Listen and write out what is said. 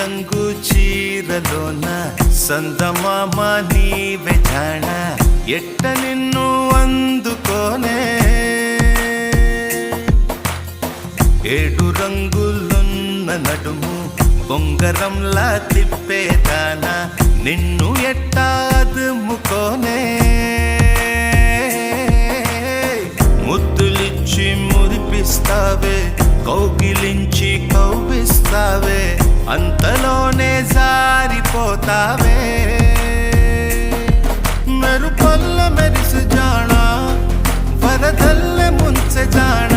రంగు చీరలోన సందమామ నీవే జాణ ఎట్ట నిన్ను అందుకోనే ఏడు రంగులున్న నడుము బొంగరంలా తిప్పేదానా నిన్ను ఎట్టా అదుముకోనే ముద్దులిచ్చి మురిపిస్తావే కౌగిలించి కౌగిస్తావే అంతలోనే జారిపోతావే మెరుపల్ల మెరిసి జాణ వరదల్లె ముంచె జాణ